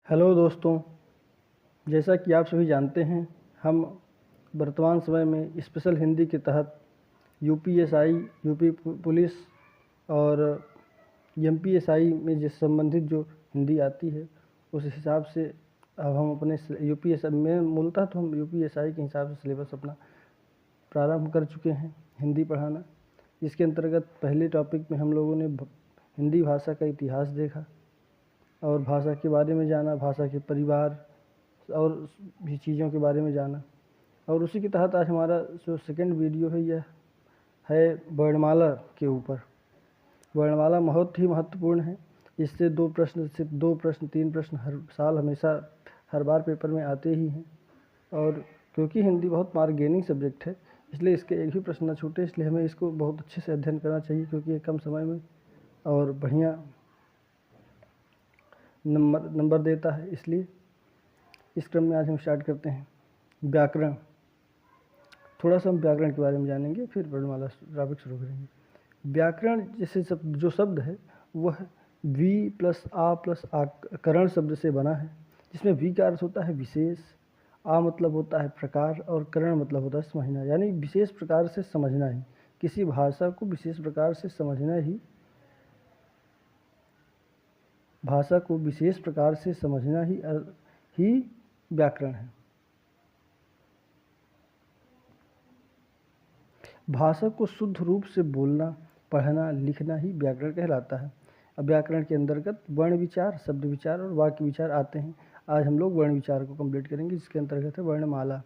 Hello दोस्तों, जैसा कि आप सभी जानते हैं, हम वर्तमान समय में स्पेशल हिंदी के तहत यूपीएसआई, यूपी पुलिस और एमपीएसआई में जिस संबंधित जो हिंदी आती है उस हिसाब से अब हम अपने यूपीएसआई में मूलतः तो हम यूपीएसआई के हिसाब से सिलेबस अपना प्रारंभ कर चुके हैं हिंदी पढ़ाना। इसके अंतर्गत पहले टॉपिक में हम लोगों ने हिंदी भाषा का इतिहास देखा और भाषा के बारे में जाना, भाषा के परिवार और भी चीज़ों के बारे में जाना। और उसी के तहत आज हमारा जो सेकंड वीडियो है यह है वर्णमाला के ऊपर। वर्णमाला बहुत ही महत्वपूर्ण है। इससे 2 प्रश्न, सिर्फ 2 प्रश्न 3 प्रश्न हर साल हमेशा हर बार पेपर में आते ही हैं। और क्योंकि हिंदी बहुत मार्क गेनिंग सब्जेक्ट है, इसलिए इसके एक भी प्रश्न न छूटे, इसलिए हमें इसको बहुत अच्छे से अध्ययन करना चाहिए, क्योंकि ये कम समय में और बढ़िया नंबर देता है। इसलिए इस क्रम में आज हम स्टार्ट करते हैं व्याकरण। थोड़ा सा हम व्याकरण के बारे में जानेंगे, फिर वर्णमाला टॉपिक शुरू करेंगे। व्याकरण जैसे जो शब्द है वह वी प्लस आ प्लस आकरण शब्द से बना है, जिसमें वी का अर्थ होता है विशेष, आ मतलब होता है प्रकार और करण मतलब होता है समझना। यानी विशेष प्रकार से समझना ही, किसी भाषा को विशेष प्रकार से समझना ही, भाषा को विशेष प्रकार से समझना ही व्याकरण है। भाषा को शुद्ध रूप से बोलना, पढ़ना, लिखना ही व्याकरण कहलाता है। अब व्याकरण के अंतर्गत वर्ण विचार, शब्द विचार और वाक्य विचार आते हैं। आज हम लोग वर्ण विचार को कंप्लीट करेंगे, जिसके अंतर्गत है वर्णमाला।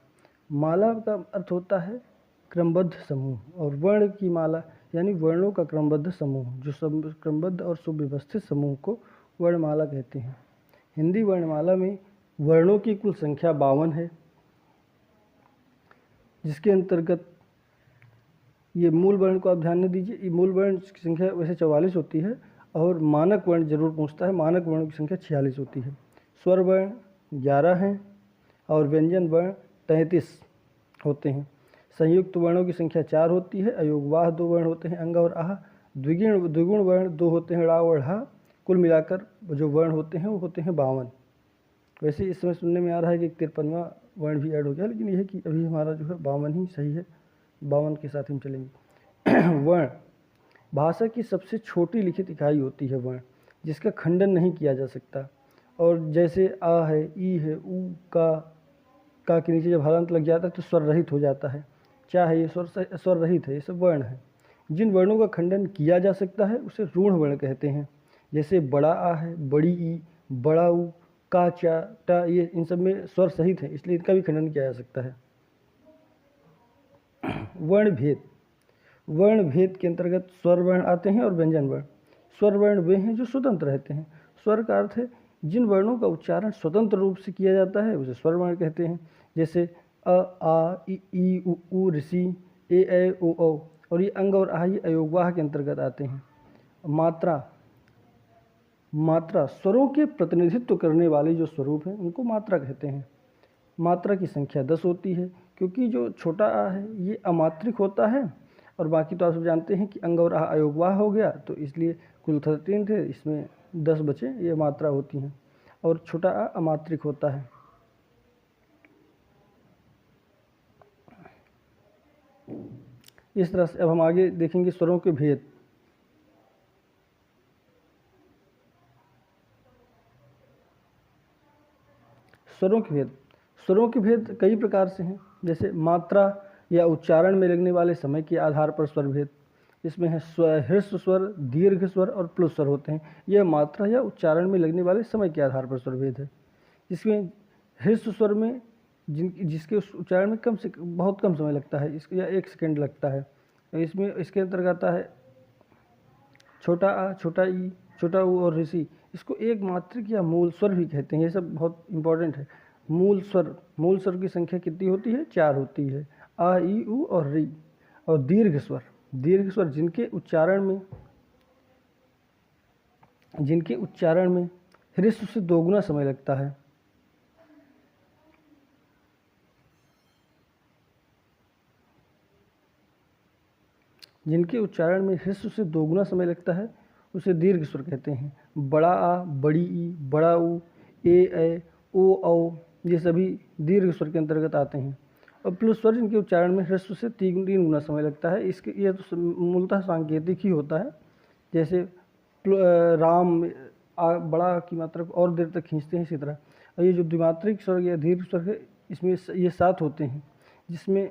माला का अर्थ होता है क्रमबद्ध समूह, और वर्ण की माला यानी वर्णों का क्रमबद्ध समूह। जो क्रमबद्ध और सुव्यवस्थित समूह को वर्णमाला कहते हैं। हिंदी वर्णमाला में वर्णों की कुल संख्या 52 है, जिसके अंतर्गत ये मूल वर्ण को आप ध्यान में दीजिए। ये मूल वर्ण की संख्या वैसे 44 होती है, और मानक वर्ण जरूर पूछता है, मानक वर्ण की संख्या 46 होती है। स्वर वर्ण 11 हैं और व्यंजन वर्ण 33 होते हैं। संयुक्त वर्णों की संख्या 4 होती है। अयोगवाह 2 वर्ण होते हैं, अंग और आह। द्विगुण वर्ण 2 होते हैं, ड़ा और ढ़ा। कुल मिलाकर जो वर्ण होते हैं वो होते हैं 52। वैसे इस समय सुनने में आ रहा है कि 53वां वर्ण भी ऐड हो गया, लेकिन यह है कि अभी हमारा जो है 52 ही सही है, 52 के साथ हम चलेंगे। वर्ण भाषा की सबसे छोटी लिखित इकाई होती है वर्ण, जिसका खंडन नहीं किया जा सकता। और जैसे आ है, ई है, ऊ, का के नीचे जब हलंत लग जाता है तो स्वर रहित हो जाता है। चा है, ये स्वर रहित है, ये सब वर्ण है। जिन वर्णों का खंडन किया जा सकता है उसे रूढ़ वर्ण कहते हैं। जैसे बड़ा आ है, बड़ी ई, बड़ा ऊ, का, चा, टा, ये इन सब में स्वर सहित है, इसलिए इनका भी खंडन किया जा सकता है। वर्ण भेद, वर्ण भेद के अंतर्गत स्वर वर्ण आते हैं और व्यंजन वर्ण। स्वर वर्ण वे हैं जो स्वतंत्र रहते हैं। स्वर का अर्थ है जिन वर्णों का उच्चारण स्वतंत्र रूप से किया जाता है उसे स्वर वर्ण कहते हैं। जैसे अ, आ, ई, उ, ऋषि, ए, ओ, औ। और ये अंग और आह, ये अयोगवाह के अंतर्गत आते हैं। मात्रा स्वरों के प्रतिनिधित्व करने वाले जो स्वरूप हैं उनको मात्रा कहते हैं। मात्रा की संख्या 10 होती है, क्योंकि जो छोटा आ है ये अमात्रिक होता है, और बाकी तो आप सब जानते हैं कि अंग और आ अयोगवाह हो गया, तो इसलिए कुल 13 थे, इसमें 10 बचे, ये मात्रा होती हैं। और छोटा आ अमात्रिक होता है। इस तरह से अब हम आगे देखेंगे स्वरों के भेद। स्वरों के भेद कई प्रकार से हैं। जैसे मात्रा या उच्चारण में लगने वाले समय के आधार पर स्वर भेद। इसमें है ह्रस्व स्वर, दीर्घ स्वर और प्लुत स्वर होते हैं। यह मात्रा या उच्चारण में लगने वाले समय के आधार पर स्वर भेद है। इसमें ह्रस्व स्वर में जिसके उच्चारण में बहुत कम समय लगता है, इसके या 1 सेकेंड लगता है। इसमें इसके अंतर्गत आता है छोटा आ, छोटा ई, छोटा ऊ और ऋषि। इसको एक मात्रिक या मूल स्वर भी कहते हैं। ये सब बहुत इंपॉर्टेंट है। मूल स्वर की संख्या कितनी होती है? 4 होती है, आ, ई, ऊ और री। और दीर्घ स्वर जिनके उच्चारण में ह्रस्व से 2 गुना समय लगता है। जिनके उच्चारण में ह्रस्व से 2 गुना समय लगता है उसे दीर्घ स्वर कहते हैं। बड़ा आ, बड़ी ई, बड़ा ऊ, ए, ऐ, ओ, औ ये सभी दीर्घ स्वर के अंतर्गत आते हैं। और प्लस स्वर इनके उच्चारण में ह्रस्व से 3 गुना समय लगता है। इसके ये तो मूलतः सांकेतिक ही होता है। जैसे राम बड़ा की मात्रा को और देर तक खींचते हैं, इसी तरह। और ये जो द्विमात्रिक स्वर या दीर्घ स्वर है, इसमें ये 7 होते हैं, जिसमें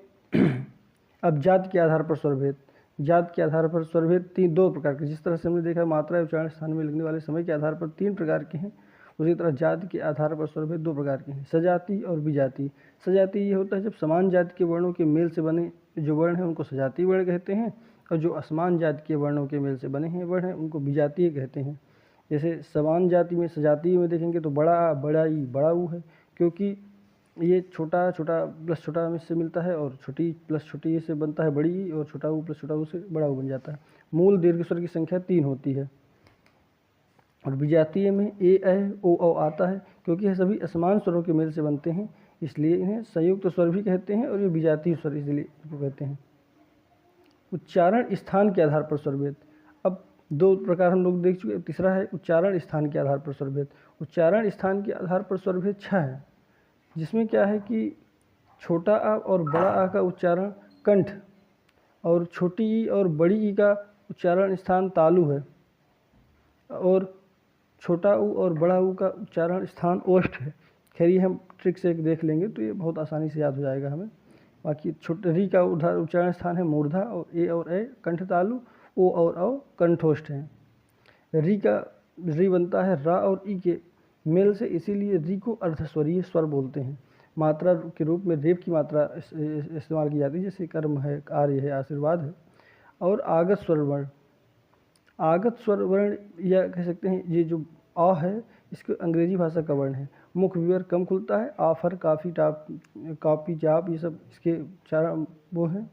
अब जाति के आधार पर स्वरभेद, जाति के आधार पर स्वरभेद 2 प्रकार के, जिस तरह से हमने देखा मात्रा उच्चारण स्थान में लगने वाले समय के आधार पर 3 प्रकार के हैं, उसी तरह जाति के आधार पर स्वरभेद 2 प्रकार के हैं, सजाति और विजाति। सजाति ये होता है जब समान जाति के वर्णों के मेल से बने जो वर्ण हैं उनको सजातीय वर्ण कहते हैं, और जो असमान जाति के वर्णों के मेल से बने हैं वर्ण हैं उनको विजातीय कहते हैं। जैसे समान जाति में सजातीय में देखेंगे तो बड़ा आ, बड़ा ई, बड़ा ऊ है, क्योंकि ये छोटा छोटा प्लस छोटा में से मिलता है, और छोटी प्लस छोटी से बनता है बड़ी ई, और छोटा ऊ प्लस छोटा ऊ से बड़ा ऊ बन जाता है। मूल दीर्घ स्वर की संख्या 3 होती है। और विजातीय में ए, ऐ, ओ, औ आता है, क्योंकि यह सभी असमान स्वरों के मेल से बनते हैं, इसलिए इन्हें संयुक्त स्वर भी कहते हैं, और ये विजातीय स्वर इसलिए इसको कहते हैं। उच्चारण स्थान के आधार पर स्वरभेद। अब 2 प्रकार हम लोग देख चुके, तीसरा है उच्चारण स्थान के आधार पर स्वरभेद। उच्चारण स्थान के आधार पर स्वरभेद 6 है, जिसमें क्या है कि छोटा आ और बड़ा आ का उच्चारण कंठ, और छोटी ई और बड़ी ई का उच्चारण स्थान तालु है, और छोटा ऊ और बड़ा ऊ का उच्चारण स्थान ओष्ठ है। खैर ये हम ट्रिक से एक देख लेंगे तो ये बहुत आसानी से याद हो जाएगा हमें। बाकी छोटे री का उच्चारण स्थान है मूर्धा, और ए और ए कंठ तालु, ओ और औ कंठोष्ठ है। री बनता है रा और ई के मेल से, इसीलिए री को अर्धस्वरीय स्वर बोलते हैं। मात्रा के रूप में रेप की मात्रा इस्तेमाल की जाती है, जैसे कर्म है, कार्य है, आशीर्वाद है। और आगत स्वर वर्ण, आगत स्वर वर्ण या कह सकते हैं ये जो आ है इसको अंग्रेजी भाषा का वर्ण है। मुख विवर कम खुलता है, आफर, काफ़ी, टाप, कॉपी, चाप, ये सब इसके उच्चारण वो हैं,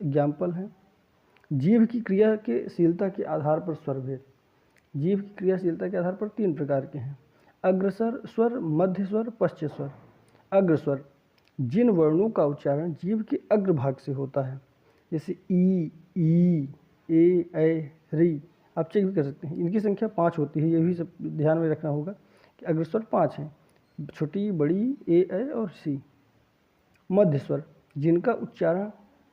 एग्जाम्पल हैं। जीभ की क्रिया के शीलता के आधार पर स्वरभेद। जीभ की क्रियाशीलता के आधार पर 3 प्रकार के हैं, अग्रसर स्वर, मध्य स्वर, पश्च स्वर। अग्रस्वर जिन वर्णों का उच्चारण जीभ के अग्रभाग से होता है, जैसे ई, ए, ऐ, री। आप चेक भी कर सकते हैं, इनकी संख्या 5 होती है, ये भी सब ध्यान में रखना होगा कि अग्रस्वर 5 हैं, छोटी, बड़ी, ए, ऐ और सी। मध्य स्वर जिनका उच्चारण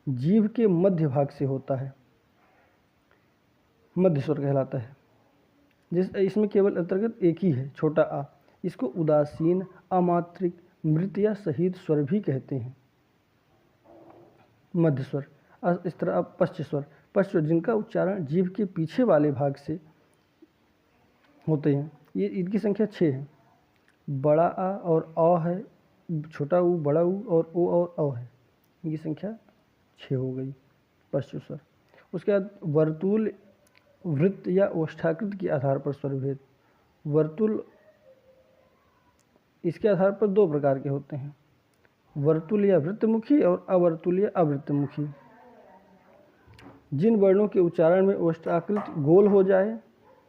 जीभ के मध्य भाग से होता है, मध्य स्वर कहलाता है। इसमें केवल अंतर्गत एक ही है, छोटा आ। इसको उदासीन, अमात्रिक, मृत या शहीद स्वर भी कहते हैं, मध्य स्वर। इस तरह अब पश्च स्वर, पश्च स्वर जिनका उच्चारण जीभ के पीछे वाले भाग से होते हैं, ये इनकी संख्या 6 है। बड़ा आ और अ है, छोटा ऊ, बड़ा ऊ और ओ और औ है, इनकी संख्या 6 हो गई, पश्च स्वर। उसके बाद वर्तुल, वृत्त या ओष्ठाकृत के आधार पर स्वरभेद। वर्तुल इसके आधार पर 2 प्रकार के होते हैं, वर्तुल या वृत्तमुखी और अवर्तुल या अवृत्तमुखी। जिन वर्णों के उच्चारण में ओष्ठाकृत गोल हो जाए,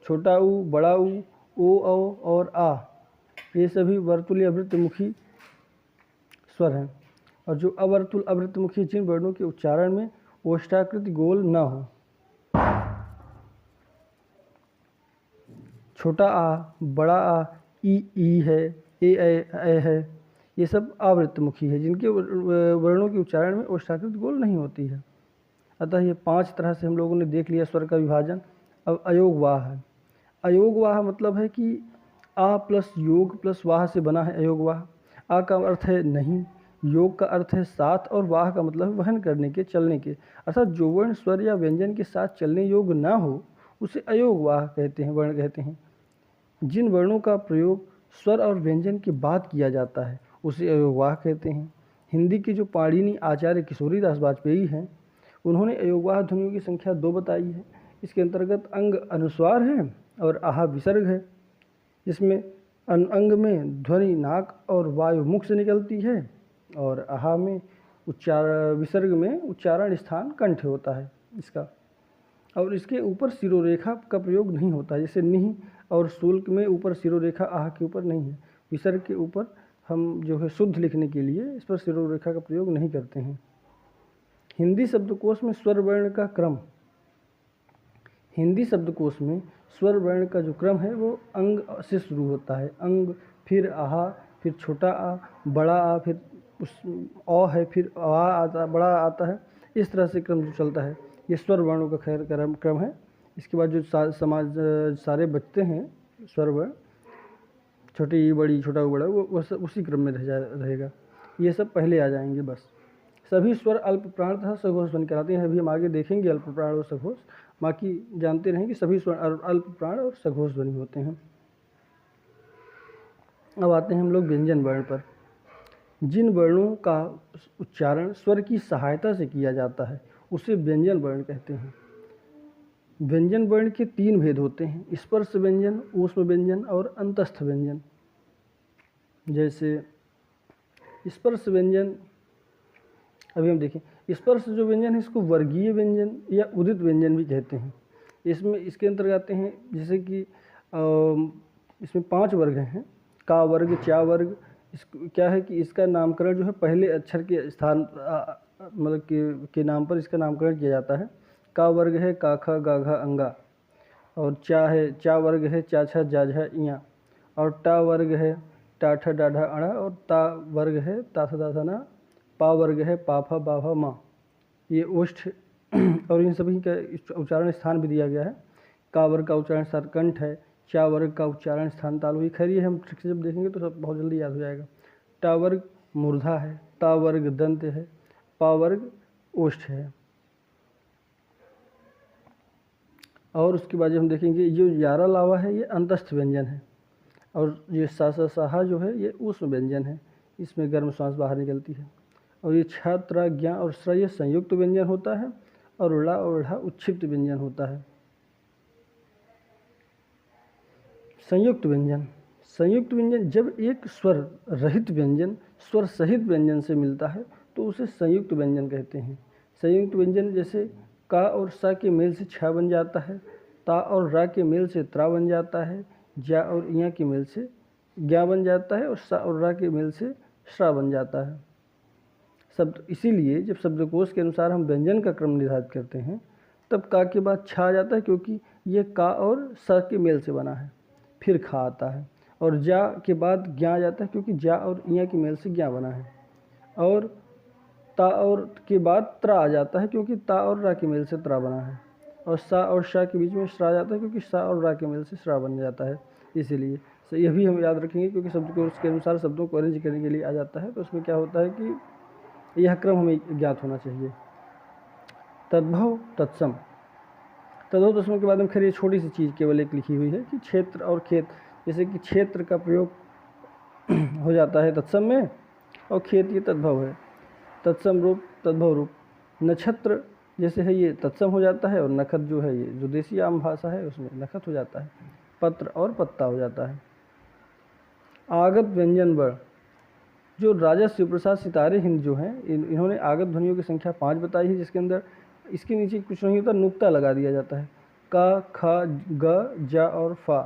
छोटा ऊ, बड़ा ऊ, ओ, औ और आ, ये सभी वर्तुल या वृत्तमुखी स्वर हैं। और जो अवर्तुल अवृत्तमुखी, जिन वर्णों के उच्चारण में ओष्ठाकृत गोल न हो, छोटा आ, बड़ा आ, ई है, ए, ऐ है, ये सब आवृत्तमुखी है, जिनके वर्णों के उच्चारण में ओष्ठाकृत गोल नहीं होती है। अतः ये 5 तरह से हम लोगों ने देख लिया स्वर का विभाजन। अब अयोग वाह है। अयोग वाह मतलब है कि आ प्लस योग प्लस वाह से बना है अयोग वाह। आ का अर्थ है नहीं, योग का अर्थ है साथ, और वाह का मतलब वहन करने के, चलने के। अर्थात जो वर्ण स्वर या व्यंजन के साथ चलने योग्य ना हो उसे अयोग वाह कहते हैं, वर्ण कहते हैं। जिन वर्णों का प्रयोग स्वर और व्यंजन के बाद किया जाता है उसे अयोगवाह कहते हैं। हिंदी के जो पाणिनि आचार्य किशोरीदास वाजपेयी हैं, उन्होंने अयोगवाह ध्वनियों की संख्या 2 बताई है। इसके अंतर्गत अंग अनुस्वार है और आहा विसर्ग है, जिसमें अंग में ध्वनि नाक और वायु मुख से निकलती है, और आहा में विसर्ग में उच्चारण स्थान कंठ होता है इसका। और इसके ऊपर सिरोरेखा का प्रयोग नहीं होता है, जैसे निह और शुल्क में ऊपर सिरोरेखा आह के ऊपर नहीं है। विसर्ग के ऊपर हम जो है शुद्ध लिखने के लिए इस पर सिरोरेखा का प्रयोग नहीं करते हैं। हिंदी शब्दकोश में स्वर वर्ण का क्रम, हिंदी शब्दकोश में स्वर वर्ण का जो क्रम है वो अंग से शुरू होता है, अंग, फिर आहा, फिर छोटा आ, बड़ा आ, फिर उस औ है, फिर आ आता, बड़ा आता है। इस तरह से क्रम जो चलता है, ये स्वर वर्णों का खैर क्रम है। इसके बाद जो सारे बचते हैं स्वर वर्ण, छोटी ई बड़ी, छोटा ऊ बड़ा, वो सब उसी क्रम में रहेगा। ये सब पहले आ जाएंगे बस। सभी स्वर अल्प प्राण तथा सघोष ध्वनि कहलाते हैं। अभी हम आगे देखेंगे अल्प प्राण और सघोष, बाकी जानते रहें कि सभी स्वर अल्प प्राण और सघोष ध्वनि होते हैं। अब आते हैं हम लोग व्यंजन वर्ण पर। जिन वर्णों का उच्चारण स्वर की सहायता से किया जाता है उसे व्यंजन वर्ण कहते हैं। व्यंजन वर्ण के 3 भेद होते हैं, स्पर्श व्यंजन, ऊष्म व्यंजन और अंतस्थ व्यंजन। जैसे स्पर्श व्यंजन, अभी हम देखें, स्पर्श जो व्यंजन है इसको वर्गीय व्यंजन या उदित व्यंजन भी कहते हैं। इसमें इसके अंतर्गत आते हैं जैसे कि इसमें 5 वर्ग हैं, का वर्ग, चा वर्ग। क्या है कि इसका नामकरण जो है पहले अक्षर के स्थान मतलब के नाम पर इसका नामकरण किया जाता है। का वर्ग है का ख गा घ अंगा, और चा है, चा वर्ग है चा छ जा झ इया, और टा वर्ग है टा ठ डा ढा अड़ा, और ता वर्ग है ता थ दा थ ना, पा वर्ग है पा फ बा भ मा। ये ओष्ठ और इन सभी का उच्चारण स्थान भी दिया गया है। का वर्ग का उच्चारण स्थान कंठ है, चा वर्ग का उच्चारण स्थान तालु। ये खैर ये हम ठीक से जब देखेंगे तो सब बहुत जल्दी याद हो जाएगा। टा वर्ग मूर्धा है, ता वर्ग दंत है, पा वर्ग ओष्ठ है। और उसके बाद जब हम देखेंगे जो यारा लावा है ये अंतस्थ व्यंजन है, और ये सा सा साहा जो है ये ऊष्म व्यंजन है, इसमें गर्म श्वास बाहर निकलती है। और ये छ त्र ज्ञ और स्र ये संयुक्त व्यंजन होता है, और ड़ा और ढा उच्छिप्त व्यंजन होता है। संयुक्त व्यंजन, संयुक्त व्यंजन जब एक स्वर रहित व्यंजन स्वर सहित व्यंजन से मिलता है तो उसे संयुक्त व्यंजन कहते हैं। संयुक्त व्यंजन जैसे का और सा के मेल से छ बन जाता है, ता और रा के मेल से त्रा बन जाता है, ज्या और इया के मेल से ज्ञा बन जाता है, और सा और रा के मेल से श्रा बन जाता है। शब्द इसीलिए जब शब्दकोश के अनुसार हम व्यंजन का क्रम निर्धारित करते हैं तब का के बाद छ आ जाता है, क्योंकि ये का और सा के मेल से बना है। फिर खा आता है, और जा के बाद ज्ञा आ जाता है, क्योंकि जा और इया के मेल से ज्ञा बना है। और ता और के बाद त्रा आ जाता है, क्योंकि ता और रा के मेल से त्रा बना है। और सा और शा के बीच में श्रा आ जाता है, क्योंकि सा और रा के मेल से श्रा बन जाता है। इसीलिए तो यह भी हम याद रखेंगे, क्योंकि शब्द को उसके अनुसार शब्दों को अरेंज करने के लिए आ जाता है। तो उसमें क्या होता है कि यह क्रम हमें ज्ञात होना चाहिए। तद्भव तत्सम, तद्भव तत्सम के बाद में खैर ये छोटी सी चीज़ केवल एक लिखी हुई है कि क्षेत्र और खेत, जैसे कि क्षेत्र का प्रयोग हो जाता है तत्सम में, और खेत ये तद्भव है। तत्सम रूप तद्भव रूप, नक्षत्र जैसे है ये तत्सम हो जाता है, और नखत जो है ये जो देसी आम भाषा है उसमें नखत हो जाता है। पत्र और पत्ता हो जाता है। आगत व्यंजन वर्ण, जो राजा शिवप्रसाद सितारे हिंद जो हैं इन्होंने आगत ध्वनियों की संख्या 5 बताई है, जिसके अंदर इसके नीचे कुछ नहीं होता, नुक्ता लगा दिया जाता है। का, ख, ग, जा और फा,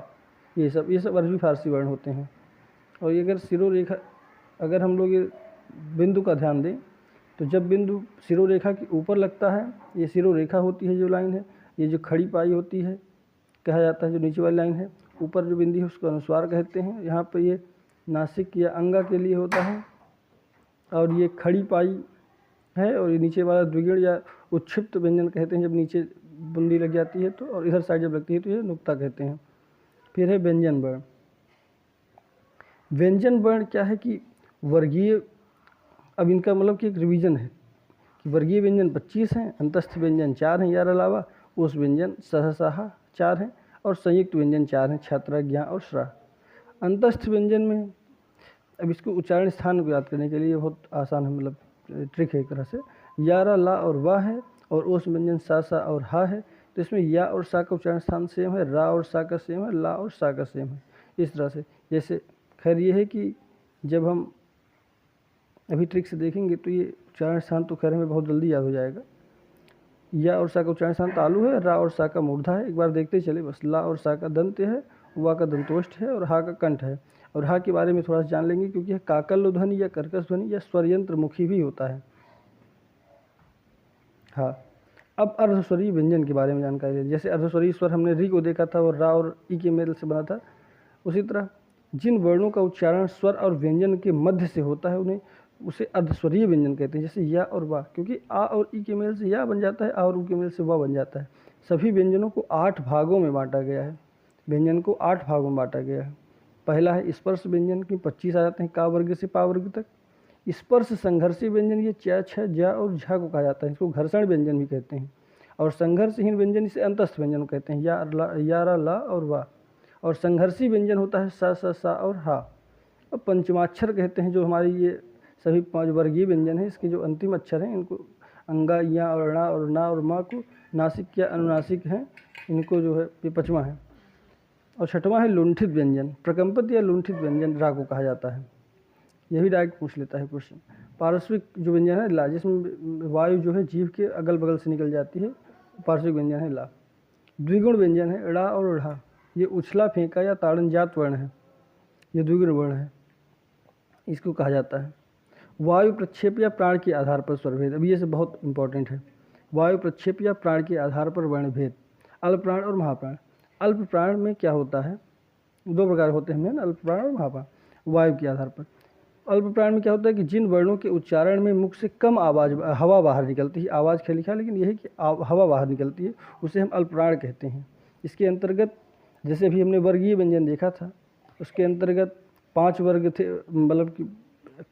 ये सब अरबी फारसी वर्ण होते हैं। और ये अगर सिरोरेखा, अगर हम लोग ये बिंदु का ध्यान दें तो जब बिंदु सिरोरेखा के ऊपर लगता है, ये सिरोरेखा होती है जो लाइन है, ये जो खड़ी पाई होती है कहा जाता है, जो नीचे वाली लाइन है, ऊपर जो बिंदी है उसको अनुस्वार कहते हैं। यहाँ पर ये नासिक या अंगा के लिए होता है, और ये खड़ी पाई है, और ये नीचे वाला द्विगुण या उच्छिप्त व्यंजन कहते हैं जब नीचे बुंदी लग जाती है तो, और इधर साइड जब लगती है तो ये नुक्ता कहते हैं। फिर है व्यंजन वर्ण। व्यंजन वर्ण क्या है कि वर्गीय, अब इनका मतलब कि एक रिवीजन है कि वर्गीय व्यंजन 25 हैं, अंतस्थ व्यंजन 4 हैं यार अलावा, उस व्यंजन सहसाहा 4 हैं, और संयुक्त व्यंजन 4 हैं, छात्रा ज्ञा और श्रा। अंतस्थ व्यंजन में अब इसको उच्चारण स्थान को याद करने के लिए बहुत आसान है, मतलब ट्रिक है एक तरह से। यारा ला और वाह है, और उस व्यंजन सा सा और हा है, तो इसमें या और सा का उच्चारण स्थान सेम है, रा और सा का सेम है, ला और सा का सेम है। इस तरह से जैसे खैर ये है कि जब हम अभी ट्रिक से देखेंगे तो ये उच्चारण स्थान तो खैर हमें बहुत जल्दी याद हो जाएगा। या और सा का उच्चारण स्थान तालु है, रा और सा का मूर्धा है, एक बार देखते चले बस। ला और सा का दंत है, वा का दंतोष्ठ है, और हा का कंठ है। और हा के बारे में थोड़ा सा जान लेंगे, क्योंकि यह काकल्य ध्वनि या कर्कश ध्वनि या स्वरयंत्र मुखी भी होता है। हाँ, अब अर्धस्वरीय व्यंजन के बारे में जानकारी लें। जैसे अर्धस्वरीय स्वर हमने री को देखा था और रा और ई के मेल से बना था, उसी तरह जिन वर्णों का उच्चारण स्वर और व्यंजन के मध्य से होता है उन्हें उसे अर्धस्वरीय व्यंजन कहते हैं, जैसे या और वा, क्योंकि आ और ई के मेल से या बन जाता है, आ और उ के मेल से वा बन जाता है। सभी व्यंजनों को 8 भागों में बांटा गया है। व्यंजन को 8 भागों में बांटा गया है। पहला है स्पर्श व्यंजन की 25 आ जाते हैं का वर्ग से पा वर्ग तक। स्पर्श संघर्षी व्यंजन ये च, छ, जा और झा को कहा जाता है, इसको घर्षण व्यंजन भी कहते हैं। और संघर्षहीन व्यंजन इसे अंतस्थ व्यंजन कहते हैं, या रा ला और वा। और संघर्षी व्यंजन होता है स, स, सा और हा। और पंचमाक्षर कहते हैं जो हमारी ये सभी 5 वर्गीय व्यंजन हैं, इसके जो अंतिम अक्षर हैं इनको अंगा, या और णा और ना और माँ को नासिक या अनुनासिक हैं, इनको जो है ये 5वां है। और 6वां है लुंठित व्यंजन। प्रकंपित या लुंठित व्यंजन रा को कहा जाता है। यह भी डायरेक्ट पूछ लेता है क्वेश्चन। पार्श्विक जो व्यंजन है ला, जिसमें वायु जो है जीभ के अगल बगल से निकल जाती है, पार्श्विक व्यंजन है ला। द्विगुण व्यंजन है ड़ा और ढ़ा, ये उछला फेंका या ताड़नजात वर्ण है, ये द्विगुण वर्ण है, इसको कहा जाता है। वायु प्रक्षेप या प्राण के आधार पर स्वरभेद, अभी ये से बहुत इंपॉर्टेंट है। वायु प्रक्षेप या प्राण के आधार पर वर्णभेद। अल्प प्राण और महाप्राण। अल्प प्राण में क्या होता है, 2 प्रकार होते हैं, अल्प प्राण और महाप्राण। वायु के आधार पर अल्प प्राण में क्या होता है कि जिन वर्णों के उच्चारण में मुख से कम आवाज़ हवा बाहर निकलती है, आवाज़ क्या लिखा है लेकिन यही कि हवा बाहर निकलती है, उसे हम अल्प प्राण कहते हैं। इसके अंतर्गत जैसे अभी हमने वर्गीय व्यंजन देखा था, उसके अंतर्गत 5 वर्ग थे, मतलब कि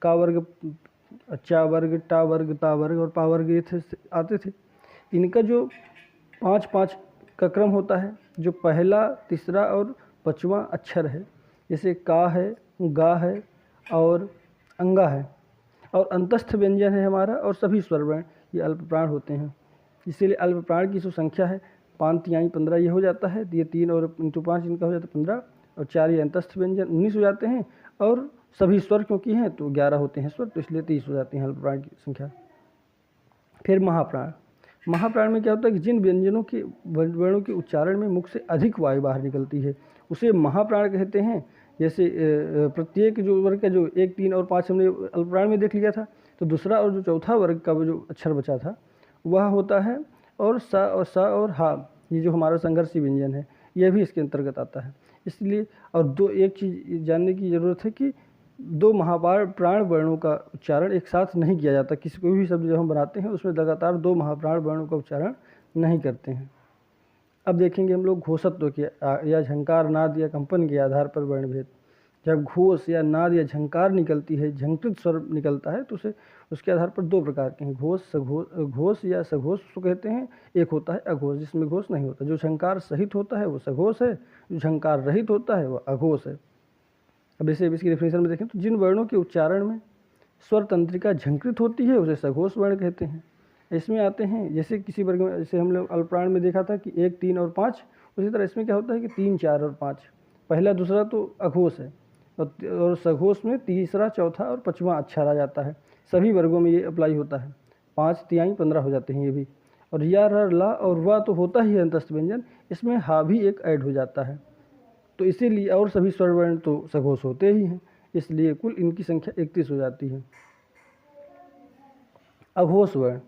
का वर्ग, चा वर्ग, टा वर्ग, ता वर्ग और पा वर्ग ये थे आते थे। इनका जो 5-5 का क्रम होता है, जो पहला, तीसरा और 5वां अक्षर है, जैसे का है, गा है और अंगा है। और अंतस्थ व्यंजन है हमारा, और सभी स्वर वर्ण ये अल्प प्राण होते हैं। इसीलिए अल्प प्राण की जो संख्या है 5 तिहाई 15 ये हो जाता है, ये 3 और इंटू 5 इनका हो जाता है 15, और 4 ये अंतस्थ व्यंजन 19 हो जाते हैं, और सभी स्वर क्योंकि हैं तो 11 होते हैं स्वर, तो इसलिए 30 हो जाते हैं अल्प प्राण की संख्या। फिर महाप्राण। महाप्राण में क्या होता है कि जिन व्यंजनों के वर्णों के उच्चारण में मुख से अधिक वायु बाहर निकलती है उसे महाप्राण कहते हैं। जैसे प्रत्येक जो वर्ग का जो 1, 3 और 5 हमने अल्पप्राण में देख लिया था, तो दूसरा और जो चौथा वर्ग का वो जो अक्षर बचा था वह होता है और सा और हा, ये जो हमारा संघर्षी व्यंजन है यह भी इसके अंतर्गत आता है। इसलिए और एक चीज़ जानने की ज़रूरत है कि 2 महाप्राण वर्णों का उच्चारण एक साथ नहीं किया जाता। किसी कोई भी शब्द जब हम बनाते हैं उसमें लगातार 2 महाप्राण वर्णों का उच्चारण नहीं करते हैं। अब देखेंगे हम लोग घोषत्व के या झंकार, नाद या कंपन के आधार पर वर्णभेद। जब घोष या नाद या झंकार निकलती है, झंकृत स्वर निकलता है, तो उसे उसके आधार पर 2 प्रकार के हैं, घोष या सघोष उसको कहते हैं। एक होता है अघोष, जिसमें घोष नहीं होता। जो झंकार सहित होता है वो सघोष है, जो झंकार रहित होता है वह अघोष है। अब जैसे इसकी डेफिनेशन में देखें तो जिन वर्णों के उच्चारण में स्वर तंत्रिका झंकृत होती है उसे सघोष वर्ण कहते हैं। इसमें आते हैं जैसे किसी वर्ग में, जैसे हम लोग अल्पप्राण में देखा था कि 1, 3 और 5, उसी तरह इसमें क्या होता है कि 3, 4 और 5, पहला दूसरा तो अघोष है, और सघोष में तीसरा, चौथा और 5वां अक्षर आ जाता है। सभी वर्गों में ये अप्लाई होता है। 5 तिहाई 15 हो जाते हैं ये भी। और या, र, ला और वा तो होता ही है अंतस्थ व्यंजन, इसमें हा भी एक ऐड हो जाता है, तो इसीलिए और सभी स्वर वर्ण तो सघोष होते ही हैं, इसलिए कुल इनकी संख्या 31 हो जाती है। अघोष वर्ण।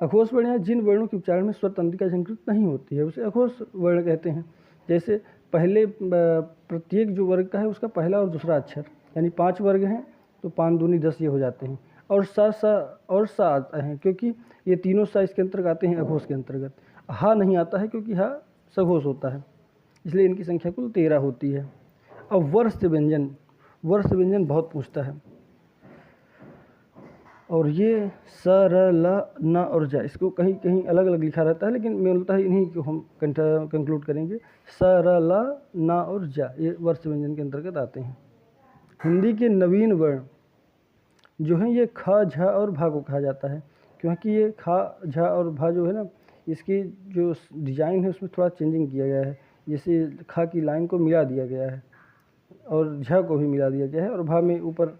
अघोष वर्ण या जिन वर्णों के उच्चारण में स्वर तंत्रिका झंकृत नहीं होती है उसे अघोष वर्ण कहते हैं। जैसे पहले प्रत्येक जो वर्ग का है उसका पहला और दूसरा अक्षर, यानी 5 वर्ग हैं तो 5 दूनी 10 ये हो जाते हैं। और सा आता है क्योंकि ये तीनों सा इसके अंतर्गत आते हैं अघोष के अंतर्गत। हा नहीं आता है क्योंकि हा सघोष होता है, इसलिए इनकी संख्या कुल 13 होती है। अब वर्ष व्यंजन बहुत पूछता है, और ये स, र, ल, न और जा, इसको कहीं कहीं अलग अलग लिखा रहता है, लेकिन मूलतः इन्हीं को हम कंक्लूड करेंगे। स, र, ल, न और जा ये वर्ष व्यंजन के अंतर्गत आते हैं। हिंदी के नवीन वर्ण जो हैं ये ख, झ और भा को कहा जाता है, क्योंकि ये ख, झ और भा जो है ना, इसकी जो डिज़ाइन है उसमें थोड़ा चेंजिंग किया गया है। जैसे ख की लाइन को मिला दिया गया है और झ को भी मिला दिया गया है, और भा में ऊपर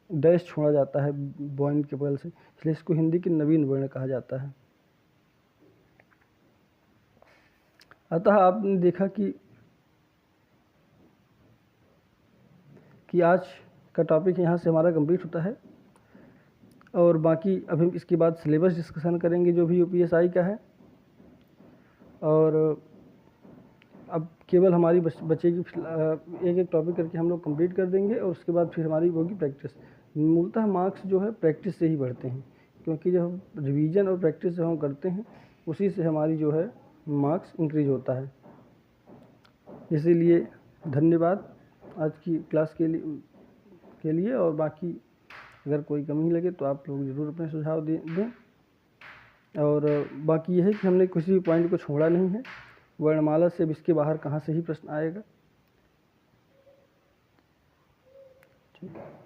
डैश छोड़ा जाता है बॉइंट के बगल से, इसलिए इसको हिंदी के नवीन वर्ण कहा जाता है। अतः आपने देखा कि आज का टॉपिक यहाँ से हमारा कंप्लीट होता है, और बाकी अभी इसके बाद सिलेबस डिस्कशन करेंगे जो भी यूपीएसआई का है। और अब केवल हमारी बचेगी एक एक टॉपिक करके हम लोग कंप्लीट कर देंगे और उसके बाद फिर हमारी होगी प्रैक्टिस। मूलतः मार्क्स जो है प्रैक्टिस से ही बढ़ते हैं, क्योंकि जब रिवीजन और प्रैक्टिस जब हम करते हैं उसी से हमारी जो है मार्क्स इंक्रीज होता है। इसीलिए धन्यवाद आज की क्लास के लिए और बाकी अगर कोई कमी लगे तो आप लोग ज़रूर अपने सुझाव दें। और बाकी यह है कि हमने किसी भी पॉइंट को छोड़ा नहीं है, वर्णमाला से अब इसके बाहर कहाँ से ही प्रश्न आएगा। ठीक है।